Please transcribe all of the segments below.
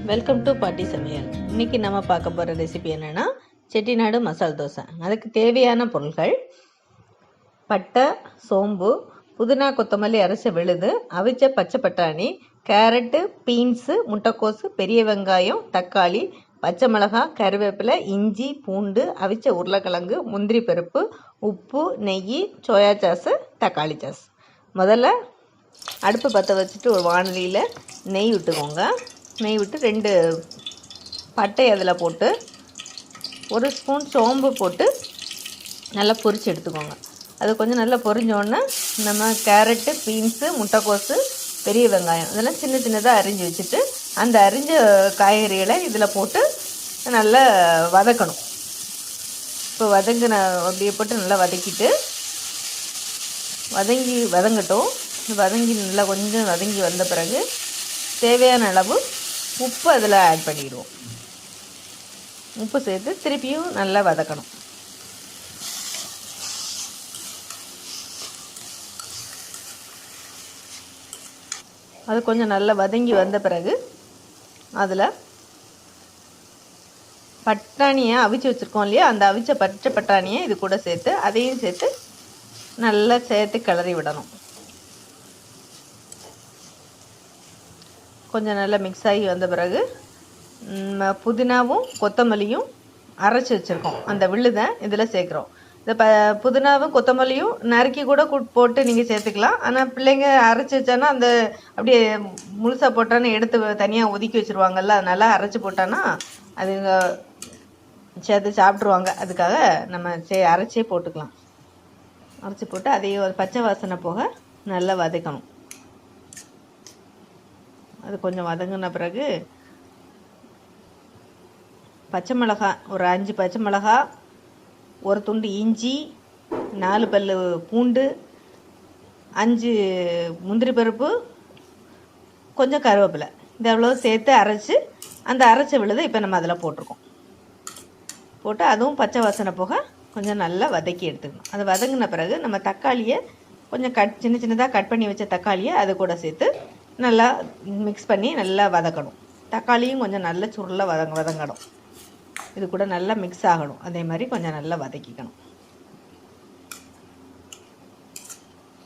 Welcome to பாட்டி சமையல். இன்னைக்கு நம்ம பார்க்க போகிற ரெசிபி என்னென்னா செட்டிநாடு மசால் தோசை. அதுக்கு தேவையான பொருட்கள்: பட்டை, சோம்பு, புதினா, கொத்தமல்லி அரைச்ச விழுது, அவிச்ச பச்சை பட்டாணி, கேரட்டு, பீன்ஸு, முட்டைக்கோசு, பெரிய வெங்காயம், தக்காளி, பச்சை மிளகாய், கருவேப்பிலை, இஞ்சி, பூண்டு, அவிச்ச உருளைக்கிழங்கு, முந்திரி பருப்பு, உப்பு, நெய், சோயா சாஸு, தக்காளி சாஸ். முதல்ல அடுப்பு பற்ற வச்சுட்டு ஒரு வானலியில் நெய் விட்டுக்கோங்க. நெய் விட்டு 2 பட்டை அதில் போட்டு 1 ஸ்பூன் சோம்பு போட்டு நல்லா பொரிச்சு எடுத்துக்கோங்க. அது கொஞ்சம் நல்லா பொரிஞ்சோடனே நம்ம கேரட்டு, பீன்ஸு, முட்டைக்கோசு, பெரிய வெங்காயம் இதெல்லாம் சின்ன சின்னதாக அரிஞ்சு வச்சுட்டு அந்த அரிஞ்ச காய்கறிகளை இதில் போட்டு நல்லா வதக்கணும். இப்போ அப்படியே போட்டு நல்லா வதக்கிட்டு வதங்கட்டும். நல்லா கொஞ்சம் வதங்கி வந்த பிறகு தேவையான அளவு உப்பு அதில் ஆட் பண்ணிடுவோம். உப்பு சேர்த்து திருப்பியும் நல்லா வதக்கணும். அது கொஞ்சம் நல்லா வதங்கி வந்த பிறகு அதில் பட்டாணியை அவிச்சு வச்சுருக்கோம் இல்லையா, அந்த அவிச்ச பச்சை பட்டாணியை இது கூட சேர்த்து அதையும் சேர்த்து நல்லா சேர்த்து கிளறி விடணும். கொஞ்சம் நல்லா மிக்ஸ் ஆகி வந்த பிறகு புதினாவும் கொத்தமல்லியும் அரைச்சி வச்சுருக்கோம் அந்த விழுதை இதில் சேர்க்குறோம். இந்த புதினாவும் கொத்தமல்லியும் நறுக்கி கூட போட்டு நீங்கள் சேர்த்துக்கலாம். ஆனால் பிள்ளைங்க அரைச்சி வச்சானா அந்த அப்படியே முழுசாக போட்டான்னு எடுத்து தனியாக ஒதுக்கி வச்சுருவாங்கல்ல, அதனால் அரைச்சி போட்டானா அதுங்க சேர்த்து சாப்பிட்ருவாங்க. அதுக்காக நம்ம அரைச்சே போட்டுக்கலாம். அரைச்சி போட்டு அதையும் ஒரு பச்சை வாசனை போக நல்லா வதக்கணும். அது கொஞ்சம் வதங்கின பிறகு பச்சை மிளகாய் ஒரு 5 பச்சை மிளகாய், 1 துண்டு இஞ்சி, 4 பல்லு பூண்டு, 5 முந்திரி பருப்பு, கொஞ்சம் கருவேப்பிலை, இது எவ்வளோ சேர்த்து அரைச்சி அந்த அரைச்ச விழுதை இப்போ நம்ம அதில் போட்டிருக்கோம். போட்டு அதுவும் பச்சை வாசனை போக கொஞ்சம் நல்லா வதக்கி எடுத்துக்கணும். அது வதங்கின பிறகு நம்ம தக்காளியை கொஞ்சம் சின்ன சின்னதாக கட் பண்ணி வச்ச தக்காளியை அது கூட சேர்த்து நல்லா மிக்ஸ் பண்ணி நல்லா வதக்கணும். தக்காளியும் கொஞ்சம் நல்ல சுருள வதங்கணும். இது கூட நல்லா மிக்ஸ் ஆகணும். அதே மாதிரி கொஞ்சம் நல்லா வதக்கிக்கணும்.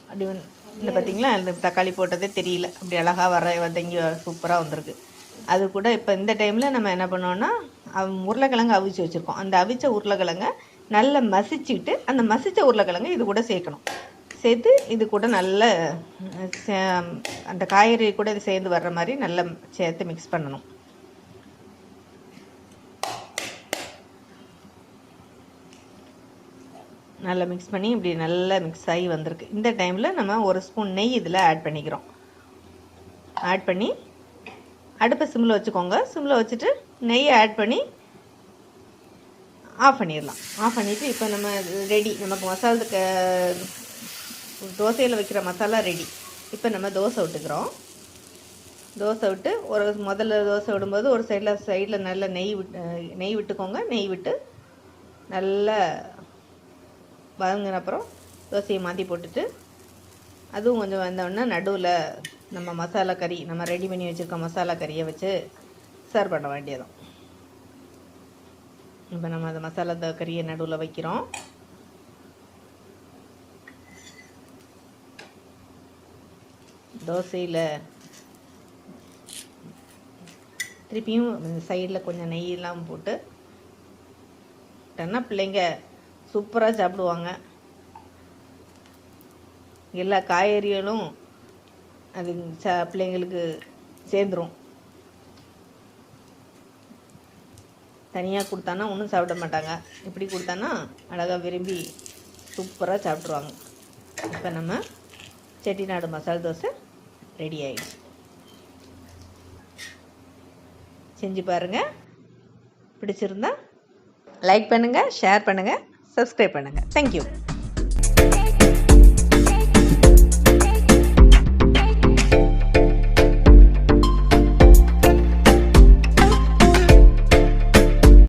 அப்படி இந்த பார்த்திங்களா, இந்த தக்காளி போட்டதே தெரியல, அப்படி அழகாக வதங்கி சூப்பராக வந்திருக்கு. அது கூட இப்போ இந்த டைமில் நம்ம என்ன பண்ணோன்னா உருளைக்கிழங்கு அவிச்சு வச்சுருக்கோம். அந்த அவிச்ச உருளைக்கிழங்கை நல்லா மசிச்சுக்கிட்டு அந்த மசித்த உருளைக்கிழங்கு இது கூட சேர்க்கணும். சேர்த்து இது கூட நல்ல அந்த காய்கறி கூட இது சேர்ந்து வர்ற மாதிரி நல்லா சேர்த்து மிக்ஸ் பண்ணணும். நல்லா மிக்ஸ் பண்ணி இப்படி நல்லா மிக்ஸ் ஆகி வந்திருக்கு. இந்த டைமில் நம்ம 1 ஸ்பூன் நெய் இதில் ஆட் பண்ணிக்கிறோம். ஆட் பண்ணி அடுப்பை சிம்மில் வச்சுக்கோங்க. சிம்மில் வச்சுட்டு நெய்யை ஆட் பண்ணி ஆஃப் பண்ணிடலாம். ஆஃப் பண்ணிவிட்டு இப்போ நம்ம ரெடி, நமக்கு மசாலா தோசையில் வைக்கிற மசாலா ரெடி. இப்போ நம்ம தோசை விட்டு முதல்ல தோசை விடும்போது ஒரு சைடில் நல்ல நெய் விட்டுக்கோங்க. நெய் விட்டு நல்லா வதங்கின அப்புறம் தோசையை மாற்றி போட்டுட்டு அதுவும் கொஞ்சம் வந்தோடனே நடுவில் நம்ம மசாலா கறி, நம்ம ரெடி பண்ணி வச்சுருக்க மசாலா கறியை வச்சு சர்வ் பண்ண வேண்டியதும். இப்போ நம்ம அந்த மசாலா கறியை நடுவில் வைக்கிறோம். தோசையில் திருப்பியும் சைடில் கொஞ்சம் நெய்யெல்லாம் போட்டு பிள்ளைங்க சூப்பராக சாப்பிடுவாங்க. எல்லா காய்கறிகளும் அது பிள்ளைங்களுக்கு சேர்ந்துடும். தனியாக கொடுத்தானா ஒன்றும் சாப்பிட மாட்டாங்க. இப்படி கொடுத்தானா அழகாக விரும்பி சூப்பராக சாப்பிட்ருவாங்க. இப்போ நம்ம செட்டிநாடு மசால் தோசை ரெடி ஆகிடுச்சு. செஞ்சு பாருங்கள். பிடிச்சிருந்தா லைக் பண்ணுங்கள், ஷேர் பண்ணுங்கள், சப்ஸ்கிரைப் பண்ணுங்கள். தேங்க்யூ.